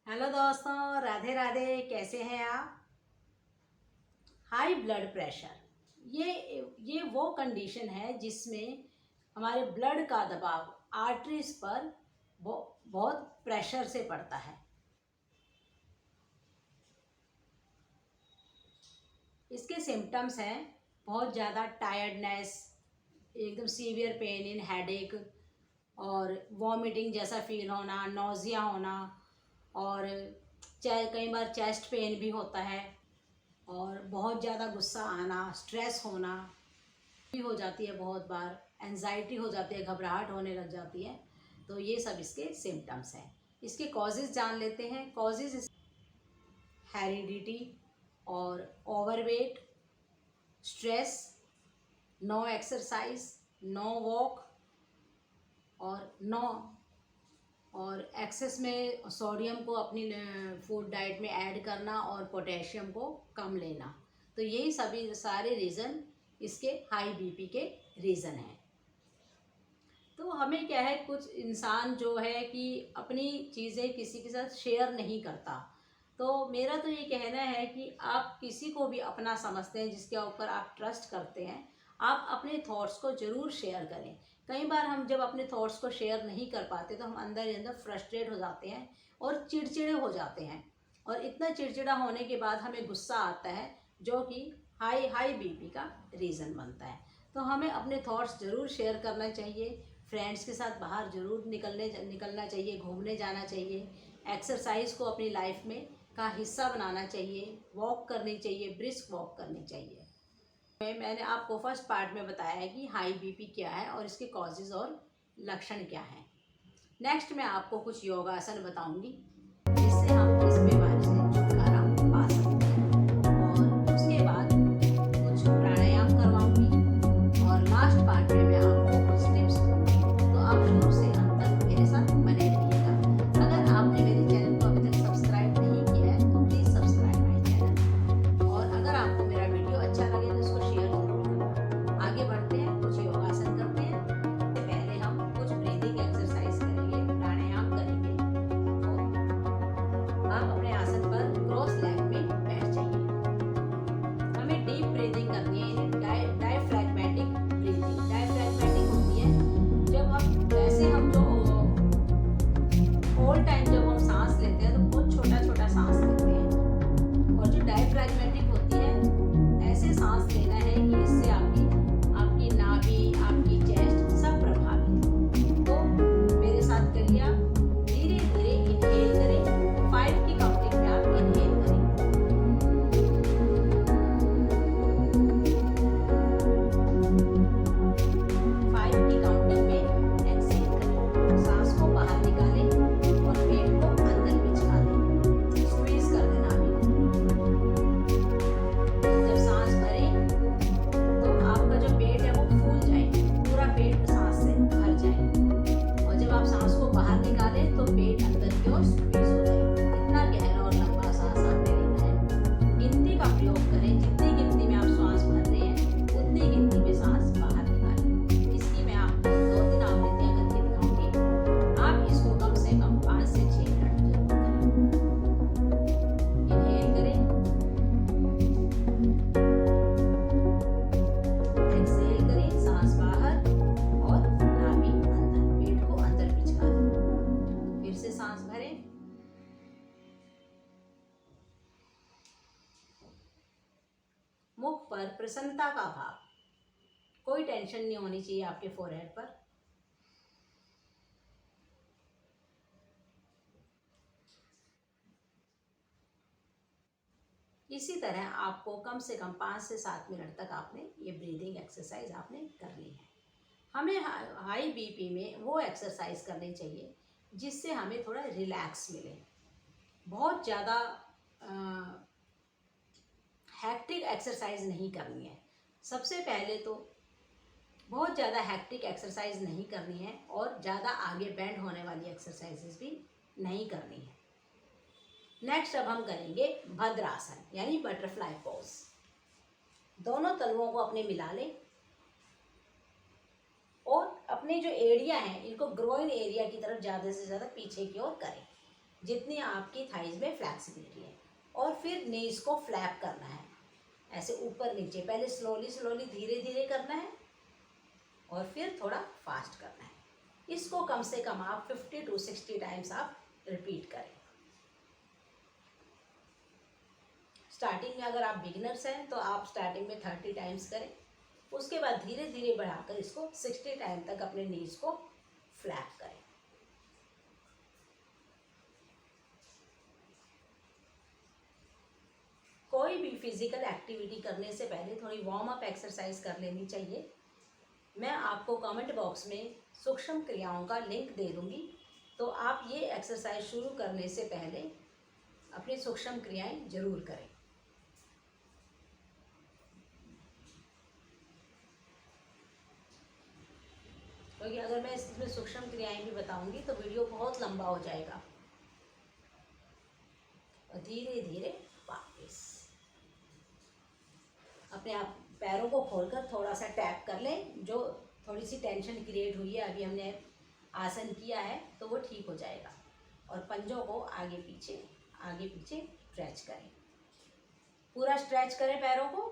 Hello दोस्तों, राधे राधे। कैसे हैं आप? हाई ब्लड प्रेशर ये वो कंडीशन है जिसमें हमारे ब्लड का दबाव आर्टरीज पर बहुत प्रेशर से पड़ता है। इसके सिम्टम्स हैं बहुत ज़्यादा टायर्डनेस, एकदम सीवियर पेन इन हेडेक, और वॉमिटिंग जैसा फील होना, नोज़िया होना, और कई बार चेस्ट पेन भी होता है, और बहुत ज़्यादा गुस्सा आना, स्ट्रेस होना भी हो जाती है, बहुत बार एंजाइटी हो जाती है, घबराहट होने लग जाती है। तो ये सब इसके सिम्टम्स हैं। इसके कॉजेज़ जान लेते हैं। कॉजेज़ हेरिडिटी और overweight, stress, no exercise, no walk, और एक्सेस में सोडियम को अपनी फूड डाइट में ऐड करना और पोटेशियम को कम लेना। तो यही सभी सारे रीज़न इसके हाई बीपी के रीज़न हैं। तो हमें क्या है, कुछ इंसान जो है कि अपनी चीज़ें किसी के साथ शेयर नहीं करता। तो मेरा तो ये कहना है कि आप किसी को भी अपना समझते हैं, जिसके ऊपर आप ट्रस्ट करते हैं, आप अपने थॉट्स को ज़रूर शेयर करें। कई बार हम जब अपने थॉट्स को शेयर नहीं कर पाते तो हम अंदर ही अंदर फ्रस्ट्रेट हो जाते हैं और चिड़चिड़े हो जाते हैं, और इतना चिड़चिड़ा होने के बाद हमें गुस्सा आता है, जो कि हाई हाई बीपी का रीज़न बनता है। तो हमें अपने थॉट्स ज़रूर शेयर करना चाहिए। फ्रेंड्स के साथ बाहर ज़रूर निकलना चाहिए, घूमने जाना चाहिए, एक्सरसाइज को अपनी लाइफ में का हिस्सा बनाना चाहिए, वॉक करनी चाहिए, ब्रिस्क वॉक करनी चाहिए। मैंने आपको फर्स्ट पार्ट में बताया है कि हाई बीपी क्या है और इसके कॉजेज़ और लक्षण क्या हैं। नेक्स्ट मैं आपको कुछ योगासन बताऊंगी, जिससे हम इस बीमारी से छुटकारा पा सकते हैं, और उसके बाद कुछ प्राणायाम करवाऊंगी, और लास्ट पार्ट में मैं आपको कुछ टिप्स दूंगी। तो आप शुरू से अंत तक मेरे साथ बने रहिएगा। अगर आपने मेरे चैनल को अभी तक सब्सक्राइब नहीं किया है तो प्लीज़ सब्सक्राइब माई चैनल, और अगर आपको मेरा वीडियो अच्छा लगे तो इसको शेयर जरूर करें। आगे बढ़ते हैं, कुछ योगासन करते हैं। इससे पहले हम कुछ ब्रीदिंग एक्सरसाइज करेंगे, प्राणायाम करेंगे। तो आप अपने आसन पर क्रॉस लेग में बैठ जाइए। हमें डीप ब्रीदिंग करनी है, डायफ्रैग्मेटिक ब्रीदिंग। डायफ्रैग्मेटिक होती है जब हम जो होल टाइम जब हम सांस लेते हैं तो बहुत छोटा छोटा सांस लेते हैं, और जो डायफ्रैग्मेटिक होती है, ऐसे सांस लेना है कि इससे आपकी नाभि, आपकी चेस्ट सब प्रभावित हो। तो मेरे साथ करिए, आप धीरे धीरे इनहेल करें। 5 की काउंटिंग में आप इनहेल करें। 5 की काउंटिंग में एक्सहेल करें। सांस को बाहर निकालें और पेट को अंदर पिचका दें। स्क्वीज कर दें नाभि को। जब सांस भरें तो आपका जो पेट है वो फूल जाए, पूरा पेट सांस से भर जाए, और जब आप सांस को बाहर निकालें तो पेट अंदर की ओर स्क्वीज हो जाए। इतना गहरा और लंबा सांस आपने लेना है। गिनती का प्रयोग करें, जितनी गिनती में आप सांस भर रहे हैं उतनी गिनती में सांस बाहर निकालें। इसकी मैं आपको 2-3 आवृत्तियां करके दिखाऊंगी। आप इसको कम से कम 5 से 6 मिनट जरूर करें। इनहेल करें, एक्सहेल करें, सांस बाहर और नाभि अंदर, पेट को अंदर पिचका दें। फिर से सांस भरें, मुख पर प्रसन्नता का भाव, कोई टेंशन नहीं होनी चाहिए आपके फोरहेड पर। इसी तरह आपको कम से कम 5 से 7 मिनट तक आपने ये ब्रीदिंग एक्सरसाइज आपने करनी है। हमें हाई बीपी में वो एक्सरसाइज करनी चाहिए जिससे हमें थोड़ा रिलैक्स मिले। बहुत ज़्यादा हैक्टिक एक्सरसाइज नहीं करनी है। सबसे पहले तो बहुत ज़्यादा हैक्टिक एक्सरसाइज नहीं करनी है, और ज़्यादा आगे बेंड होने वाली एक्सरसाइजेस भी नहीं करनी है। नेक्स्ट अब हम करेंगे भद्रासन, यानी बटरफ्लाई पोज। दोनों तलवों को अपने मिला लें, और अपने जो एड़ियां हैं इनको ग्रोइन एरिया की तरफ ज़्यादा से ज़्यादा पीछे की ओर करें। जितनी आपकी थाइज में फ्लैक्सिबिलिटी है। और फिर नीज को फ्लैप करना है ऐसे ऊपर नीचे, पहले स्लोली स्लोली धीरे धीरे करना है और फिर थोड़ा फास्ट करना है। इसको कम से कम आप 50 to 60 टाइम्स आप रिपीट करें। स्टार्टिंग में अगर आप बिगिनर्स हैं तो आप स्टार्टिंग में 30 टाइम्स करें, उसके बाद धीरे धीरे बढ़ाकर इसको 60 टाइम तक अपने नीज को फ्लैप करें। कोई भी फिजिकल एक्टिविटी करने से पहले थोड़ी वार्म अप एक्सरसाइज कर लेनी चाहिए। मैं आपको कमेंट बॉक्स में सूक्ष्म क्रियाओं का लिंक दे दूंगी, तो आप ये एक्सरसाइज शुरू करने से पहले अपनी सूक्ष्म क्रियाएं जरूर करें। क्योंकि अगर मैं इसमें सूक्ष्म क्रियाएं भी बताऊंगी तो वीडियो बहुत लंबा हो जाएगा। और धीरे धीरे वापस अपने आप पैरों को खोलकर थोड़ा सा टैप कर लें। जो थोड़ी सी टेंशन क्रिएट हुई है, अभी हमने आसन किया है तो वो ठीक हो जाएगा। और पंजों को आगे पीछे स्ट्रेच करें, पूरा स्ट्रेच करें पैरों को।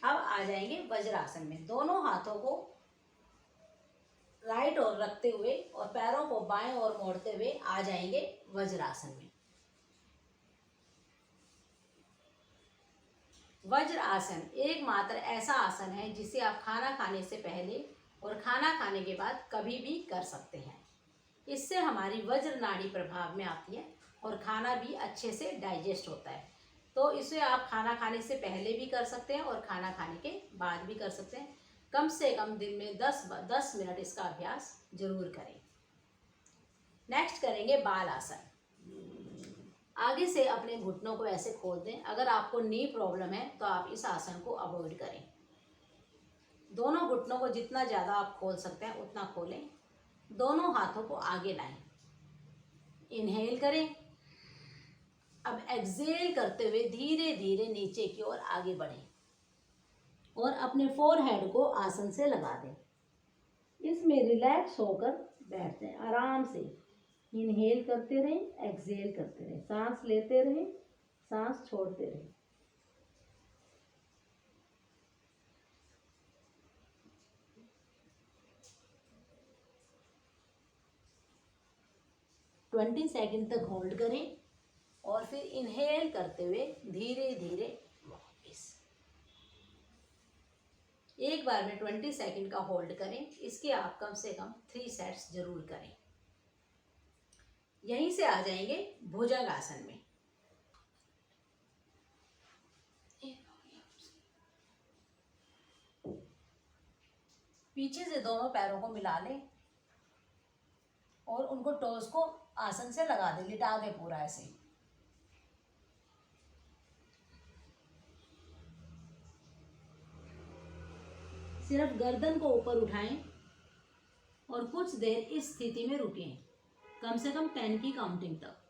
अब आ जाएंगे वज्रासन में। दोनों हाथों को राइट ओर रखते हुए और पैरों को बाएं ओर मोड़ते हुए आ जाएंगे वज्रासन में। वज्र आसन एकमात्र ऐसा आसन है जिसे आप खाना खाने से पहले और खाना खाने के बाद कभी भी कर सकते हैं। इससे हमारी वज्र नाड़ी प्रभाव में आती है और खाना भी अच्छे से डाइजेस्ट होता है। तो इसे आप खाना खाने से पहले भी कर सकते हैं और खाना खाने के बाद भी कर सकते हैं। कम से कम दिन में 10 मिनट इसका अभ्यास जरूर करें। नेक्स्ट करेंगे बाल आसन। आगे से अपने घुटनों को ऐसे खोल दें। अगर आपको नी प्रॉब्लम है तो आप इस आसन को अवॉइड करें। दोनों घुटनों को जितना ज़्यादा आप खोल सकते हैं उतना खोलें। दोनों हाथों को आगे लाएं। इनहेल करें। अब एक्सहेल करते हुए धीरे धीरे नीचे की ओर आगे बढ़ें और अपने फोरहेड को आसन से लगा दें। इसमें रिलैक्स होकर बैठते हैं आराम से। इनहेल करते रहें, एक्सहेल करते रहें, सांस लेते रहें, सांस छोड़ते रहें। ट्वेंटी सेकेंड तक होल्ड करें और फिर इनहेल करते हुए धीरे धीरे वापस। एक बार में 20 सेकेंड का होल्ड करें। इसके आप कम से कम 3 सेट्स जरूर करें। यहीं से आ जाएंगे भुजंग आसन में। पीछे से दोनों पैरों को मिला लें और उनको टोस को आसन से लगा दें, लिटा दें पूरा ऐसे। सिर्फ गर्दन को ऊपर उठाएं और कुछ देर इस स्थिति में रुकें, कम से कम 10 की काउंटिंग तक।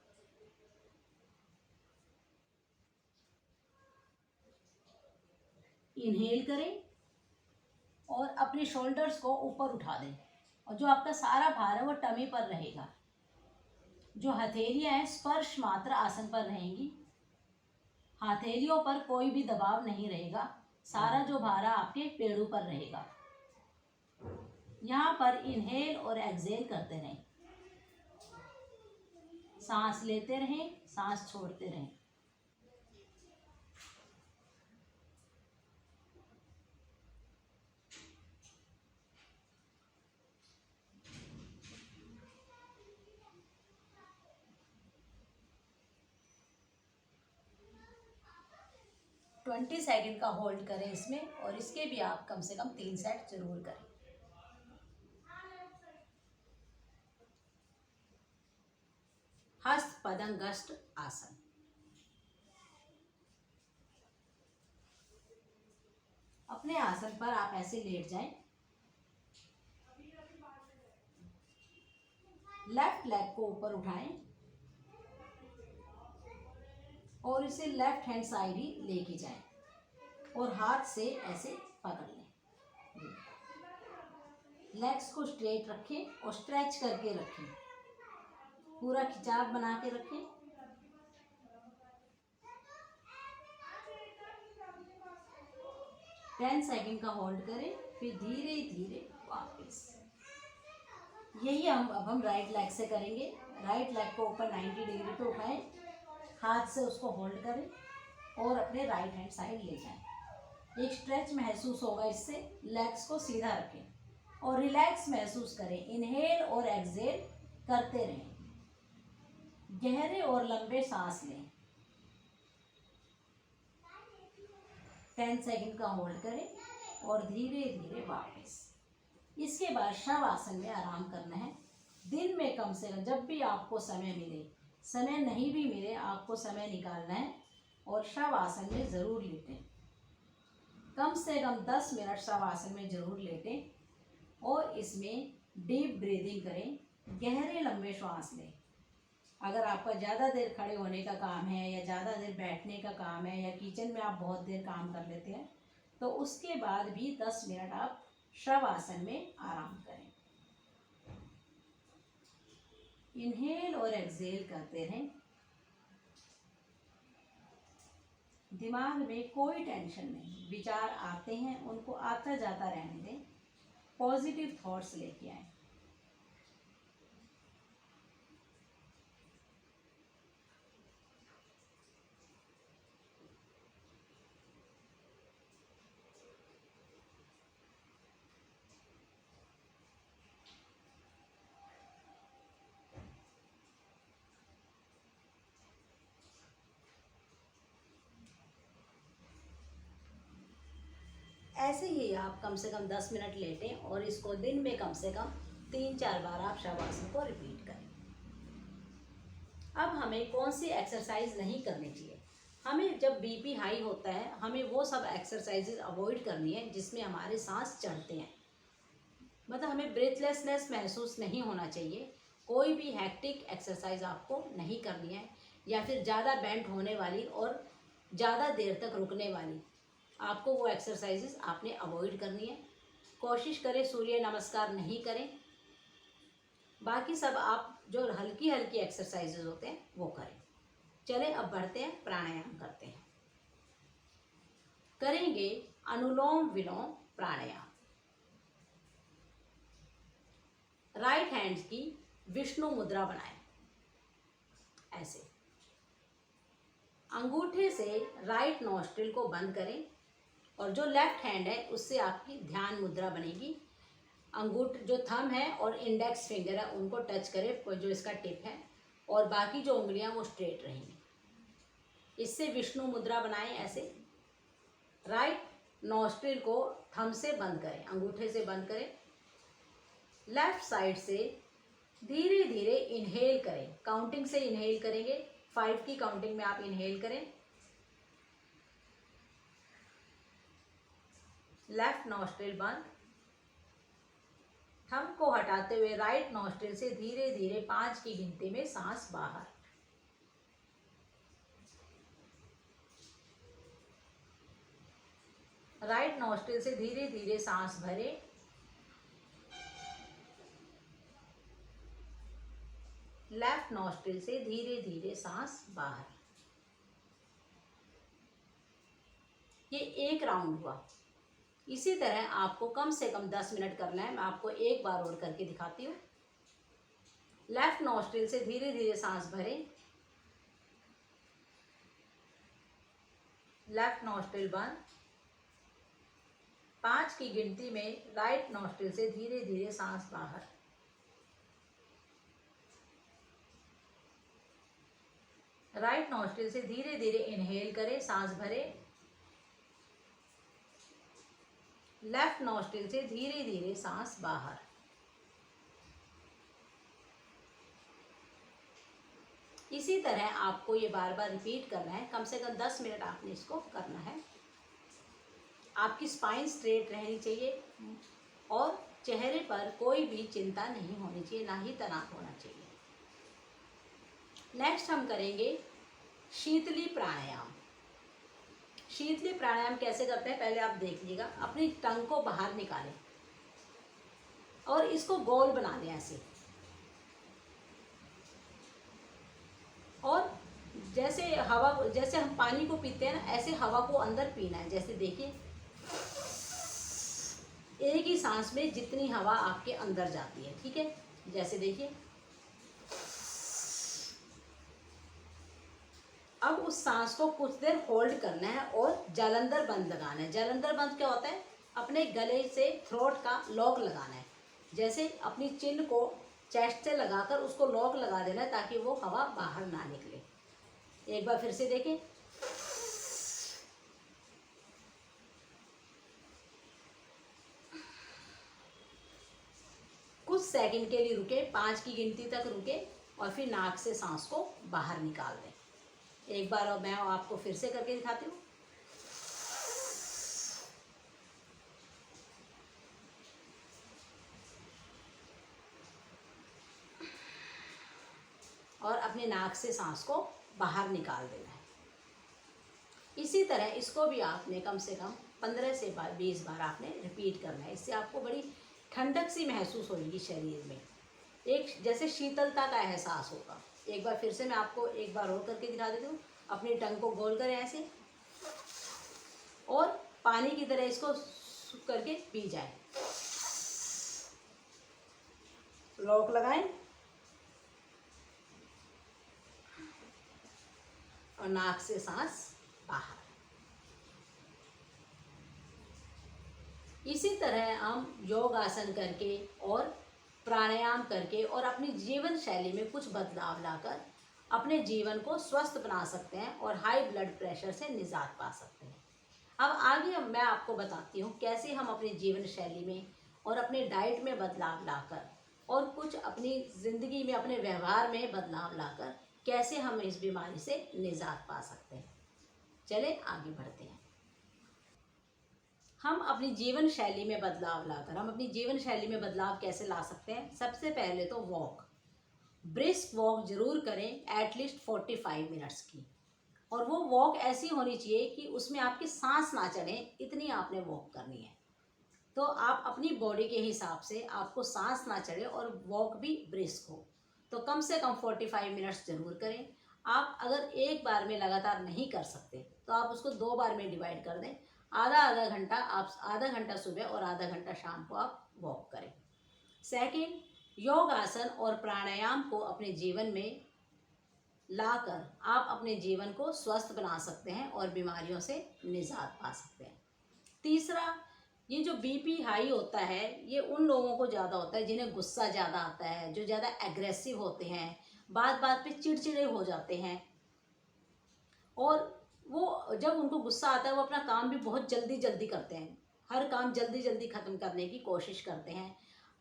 इनहेल करें और अपने शोल्डर्स को ऊपर उठा दें और जो आपका सारा भार है वो टमी पर रहेगा। जो हथेलियां हैं स्पर्श मात्र आसन पर रहेंगी। हथेलियों पर कोई भी दबाव नहीं रहेगा। सारा जो भार आपके पेड़ों पर रहेगा। यहाँ पर इनहेल और एक्सहेल करते रहें। सांस लेते रहें, सांस छोड़ते रहें। ट्वेंटी सेकेंड का होल्ड करें इसमें और इसके भी आप कम से कम 3 सेट जरूर करें। हस्त पदंगष्ट आसन। अपने आसन पर आप ऐसे लेट जाएं। लेफ्ट लेग को ऊपर उठाएं और इसे लेफ्ट हैंड साइड ही लेके जाएं और हाथ से ऐसे पकड़ लें। लेग्स को स्ट्रेट रखें और स्ट्रेच करके रखें, पूरा खिंचाव बना के रखें। टेन सेकेंड का होल्ड करें, फिर धीरे धीरे वापस। यही अब हम राइट लेग से करेंगे। राइट लेग को ऊपर 90 डिग्री पे उठाएं, हाथ से उसको होल्ड करें और अपने राइट हैंड साइड ले जाएं। एक स्ट्रेच महसूस होगा इससे। लेग्स को सीधा रखें और रिलैक्स महसूस करें। इनहेल और एक्सहेल करते रहें। गहरे और लंबे सांस लें। 10 सेकेंड का होल्ड करें और धीरे धीरे वापस। इसके बाद शवासन में आराम करना है। दिन में कम से कम, जब भी आपको समय मिले, समय नहीं भी मिले, आपको समय निकालना है और शवासन में ज़रूर लेटें। कम से कम 10 मिनट शवासन में ज़रूर लेटें और इसमें डीप ब्रीदिंग करें। गहरे लंबे श्वास लें। अगर आपका ज़्यादा देर खड़े होने का काम है या ज़्यादा देर बैठने का काम है या किचन में आप बहुत देर काम कर लेते हैं, तो उसके बाद भी 10 मिनट आप शवासन में आराम करें। इनहेल और एक्सहेल करते रहें। दिमाग में कोई टेंशन नहीं, विचार आते हैं उनको आता जाता रहने दें। पॉजिटिव थॉट्स लेके आए। ऐसे ही आप कम से कम 10 मिनट लेटें और इसको दिन में कम से कम 3-4 बार आप शवासन को रिपीट करें। अब हमें कौन सी एक्सरसाइज नहीं करनी चाहिए? हमें जब बीपी हाई होता है, हमें वो सब एक्सरसाइजेज अवॉइड करनी है जिसमें हमारे सांस चढ़ते हैं। मतलब हमें ब्रेथलेसनेस महसूस नहीं होना चाहिए। कोई भी हैक्टिक एक्सरसाइज आपको नहीं करनी है, या फिर ज़्यादा बेंट होने वाली और ज़्यादा देर तक रुकने वाली, आपको वो एक्सरसाइजेस आपने अवॉइड करनी है। कोशिश करें सूर्य नमस्कार नहीं करें। बाकी सब आप जो हल्की हल्की एक्सरसाइजेज होते हैं वो करें। चलें अब बढ़ते हैं, प्राणायाम करते हैं। करेंगे अनुलोम विलोम प्राणायाम। राइट हैंड की विष्णु मुद्रा बनाएं, ऐसे। अंगूठे से राइट नॉस्ट्रिल को बंद करें और जो लेफ्ट हैंड है उससे आपकी ध्यान मुद्रा बनेगी। अंगूठ जो थंब है और इंडेक्स फिंगर है उनको टच करें, जो इसका टिप है, और बाकी जो उंगलियां वो स्ट्रेट रहेंगी। इससे विष्णु मुद्रा बनाएं, ऐसे। राइट नॉस्ट्रिल को थंब से बंद करें, अंगूठे से बंद करें। लेफ्ट साइड से धीरे धीरे इनहेल करें। काउंटिंग से इनहेल करेंगे। 5 की काउंटिंग में आप इनहेल करें। लेफ्ट नॉस्ट्रिल बंद। थंब को हटाते हुए राइट नॉस्ट्रिल से धीरे धीरे 5 की गिनती में सांस बाहर। राइट नॉस्ट्रिल से धीरे धीरे सांस भरें। लेफ्ट नॉस्ट्रिल से धीरे धीरे सांस बाहर। ये एक राउंड हुआ। इसी तरह आपको कम से कम 10 मिनट करना है। मैं आपको एक बार और करके दिखाती हूँ। लेफ्ट नॉस्ट्रिल से धीरे धीरे सांस भरें। लेफ्ट नॉस्ट्रिल बंद। 5 की गिनती में राइट नॉस्ट्रिल से धीरे धीरे सांस बाहर। राइट नॉस्ट्रिल से धीरे धीरे इनहेल करें, सांस भरें। लेफ्ट नॉस्ट्रिल से धीरे धीरे सांस बाहर। इसी तरह आपको ये बार बार रिपीट करना है। कम से कम 10 मिनट आपने इसको करना है। आपकी स्पाइन स्ट्रेट रहनी चाहिए और चेहरे पर कोई भी चिंता नहीं होनी चाहिए, ना ही तनाव होना चाहिए। नेक्स्ट हम करेंगे शीतली प्राणायाम। शीतली प्राणायाम कैसे करते हैं पहले आप देख लीजिएगा। अपनी टंग को बाहर निकालें। और इसको गोल बना लें ऐसे। और जैसे हम पानी को पीते हैं ना, ऐसे हवा को अंदर पीना है। जैसे देखिए, एक ही सांस में जितनी हवा आपके अंदर जाती है, ठीक है। जैसे देखिए, अब उस सांस को कुछ देर होल्ड करना है और जालंधर बंद लगाना है। जालंधर बंद क्या होता है? अपने गले से थ्रोट का लॉक लगाना है। जैसे अपनी चिन को चेस्ट से लगाकर उसको लॉक लगा देना है ताकि वो हवा बाहर ना निकले। एक बार फिर से देखें। कुछ सेकंड के लिए रुके, 5 की गिनती तक रुके और फिर नाक से सांस को बाहर निकाल दें। एक बार और मैं आपको फिर से करके दिखाती हूँ। और अपने नाक से सांस को बाहर निकाल देना है। इसी तरह इसको भी आपने कम से कम 15 से 20 बार आपने रिपीट करना है। इससे आपको बड़ी ठंडक सी महसूस होगी शरीर में, एक जैसे शीतलता का एहसास होगा। एक बार फिर से मैं आपको एक बार और करके दिखा देती हूँ। अपनी टंग को गोल करें ऐसे और पानी की तरह इसको करके पी जाए। लॉक लगाएं और नाक से सांस बाहर। इसी तरह हम योग आसन करके और प्राणायाम करके और अपनी जीवन शैली में कुछ बदलाव लाकर अपने जीवन को स्वस्थ बना सकते हैं और हाई ब्लड प्रेशर से निजात पा सकते हैं। अब आगे मैं आपको बताती हूँ कैसे हम अपनी जीवन शैली में और अपने डाइट में बदलाव लाकर और कुछ अपनी ज़िंदगी में अपने व्यवहार में बदलाव लाकर कैसे हम इस बीमारी से निजात पा सकते हैं। चले आगे बढ़ते हैं। हम अपनी जीवन शैली में बदलाव लाकर हम अपनी जीवन शैली में बदलाव कैसे ला सकते हैं? सबसे पहले तो वॉक, ब्रिस्क वॉक जरूर करें, एटलीस्ट 45 मिनट्स की। और वो वॉक ऐसी होनी चाहिए कि उसमें आपकी सांस ना चढ़े, इतनी आपने वॉक करनी है। तो आप अपनी बॉडी के हिसाब से आपको सांस ना चढ़े और वॉक भी ब्रिस्क हो, तो कम से कम 45 मिनट्स जरूर करें। आप अगर एक बार में लगातार नहीं कर सकते तो आप उसको 2 बार में डिवाइड कर दें। आधा आधा घंटा, आप आधा घंटा सुबह और आधा घंटा शाम को आप वॉक करें। सेकंड, योग आसन और प्राणायाम को अपने जीवन में लाकर आप अपने जीवन को स्वस्थ बना सकते हैं और बीमारियों से निजात पा सकते हैं। तीसरा, ये जो बीपी हाई होता है ये उन लोगों को ज़्यादा होता है जिन्हें गुस्सा ज़्यादा आता है, जो ज़्यादा एग्रेसिव होते हैं, बात बात पे चिड़चिड़े हो जाते हैं। और वो जब उनको गुस्सा आता है वो अपना काम भी बहुत जल्दी जल्दी करते हैं, हर काम जल्दी जल्दी ख़त्म करने की कोशिश करते हैं।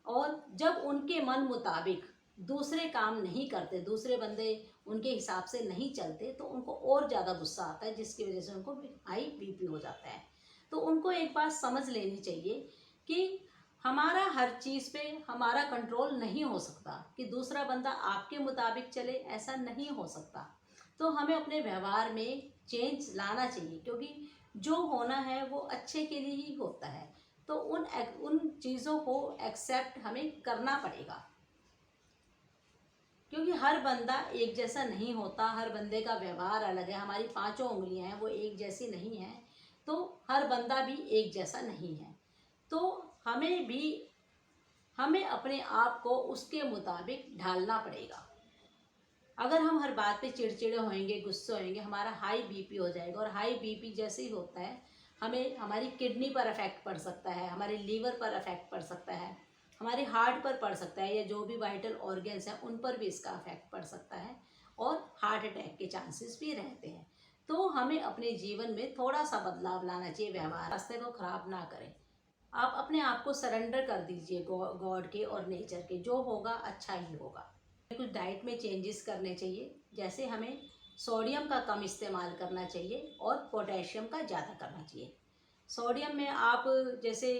और जब उनके मन मुताबिक दूसरे काम नहीं करते, दूसरे बंदे उनके हिसाब से नहीं चलते, तो उनको और ज़्यादा गुस्सा आता है, जिसकी वजह से उनको हाई बीपी हो जाता है। तो उनको एक बात समझ लेनी चाहिए कि हमारा हर चीज़ पे हमारा कंट्रोल नहीं हो सकता, कि दूसरा बंदा आपके मुताबिक चले, ऐसा नहीं हो सकता। तो हमें अपने व्यवहार में चेंज लाना चाहिए, क्योंकि जो होना है वो अच्छे के लिए ही होता है। तो उन चीज़ों को एक्सेप्ट हमें करना पड़ेगा, क्योंकि हर बंदा एक जैसा नहीं होता, हर बंदे का व्यवहार अलग है। हमारी 5 उंगलियां हैं वो एक जैसी नहीं हैं, तो हर बंदा भी एक जैसा नहीं है। तो हमें अपने आप को उसके मुताबिक ढालना पड़ेगा। अगर हम हर बात पे चिड़चिड़े होएंगे, गुस्से होएंगे, हमारा हाई बीपी हो जाएगा। और हाई बीपी जैसे ही होता है हमें हमारी किडनी पर अफेक्ट पड़ सकता है, हमारे लीवर पर अफेक्ट पड़ सकता है, हमारे हार्ट पर पड़ सकता है, या जो भी वाइटल ऑर्गन्स हैं उन पर भी इसका अफेक्ट पड़ सकता है और हार्ट अटैक के चांसेस भी रहते हैं। तो हमें अपने जीवन में थोड़ा सा बदलाव लाना चाहिए, व्यवहार रास्ते को ख़राब ना करें। आप अपने आप को सरेंडर कर दीजिए गॉड के और नेचर के, जो होगा अच्छा ही होगा। कुछ डाइट में चेंजेस करने चाहिए, जैसे हमें सोडियम का कम इस्तेमाल करना चाहिए और पोटेशियम का ज़्यादा करना चाहिए। सोडियम में आप जैसे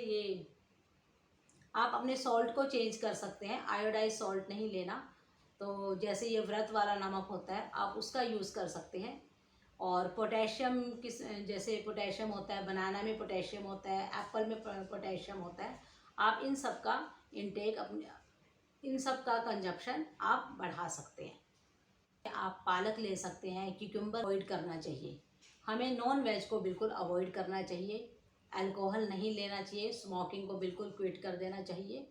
आप अपने सॉल्ट को चेंज कर सकते हैं, आयोडाइज सॉल्ट नहीं लेना। तो जैसे ये व्रत वाला नमक होता है आप उसका यूज़ कर सकते हैं। और पोटेशियम जैसे पोटेशियम होता है बनाना में, पोटेशियम होता है एप्पल में, पोटेशियम होता है, आप इन सब का इनटेक अपने इन सब का कंजप्शन आप बढ़ा सकते हैं। आप पालक ले सकते हैं, क्यूकम्बर अवॉइड करना चाहिए। हमें नॉन वेज को बिल्कुल अवॉइड करना चाहिए, अल्कोहल नहीं लेना चाहिए, स्मोकिंग को बिल्कुल क्विट कर देना चाहिए,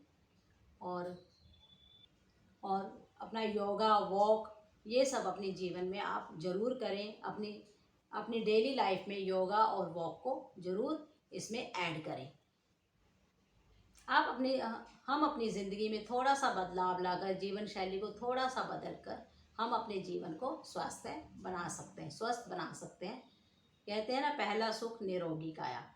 और अपना योगा, वॉक, ये सब अपने जीवन में आप ज़रूर करें। अपनी अपनी डेली लाइफ में योगा और वॉक को ज़रूर इसमें ऐड करें। हम अपनी ज़िंदगी में थोड़ा सा बदलाव लाकर, जीवन शैली को थोड़ा सा बदल कर हम अपने जीवन को स्वस्थ बना सकते हैं, स्वस्थ बना सकते हैं। कहते हैं ना, पहला सुख निरोगी काया।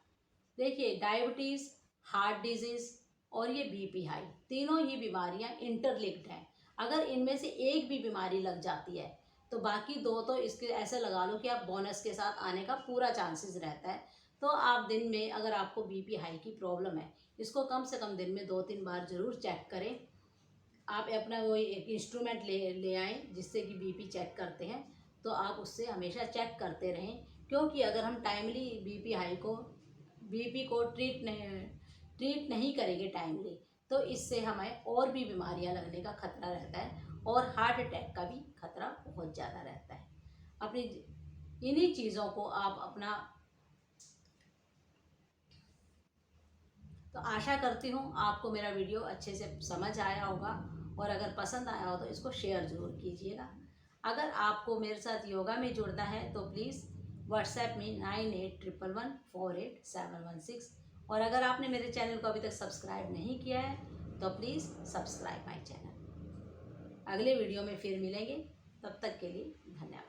देखिए, डायबिटीज़, हार्ट डिजीज़ और ये बीपी हाई, तीनों ही बीमारियां इंटरलिंक्ड हैं। अगर इनमें से एक भी बीमारी लग जाती है तो बाकी दो तो इसके ऐसे लगा लो कि आप बोनस के साथ आने का पूरा चांसेस रहता है। तो आप दिन में, अगर आपको बीपी हाई की प्रॉब्लम है, इसको कम से कम दिन में 2-3 बार ज़रूर चेक करें। आप अपना वो एक इंस्ट्रूमेंट ले आएँ जिससे कि बीपी चेक करते हैं, तो आप उससे हमेशा चेक करते रहें। क्योंकि अगर हम टाइमली बीपी को ट्रीट नहीं करेंगे टाइमली, तो इससे हमें और भी बीमारियां लगने का खतरा रहता है, और हार्ट अटैक का भी खतरा बहुत ज़्यादा रहता है। अपनी इन्हीं चीज़ों को आप अपना, तो आशा करती हूँ आपको मेरा वीडियो अच्छे से समझ आया होगा, और अगर पसंद आया हो तो इसको शेयर ज़रूर कीजिएगा। अगर आपको मेरे साथ योगा में जुड़ना है तो प्लीज़ व्हाट्सएप में 9811148716, और अगर आपने मेरे चैनल को अभी तक सब्सक्राइब नहीं किया है तो प्लीज़ सब्सक्राइब माई चैनल। अगले वीडियो में फिर मिलेंगे, तब तक के लिए धन्यवाद।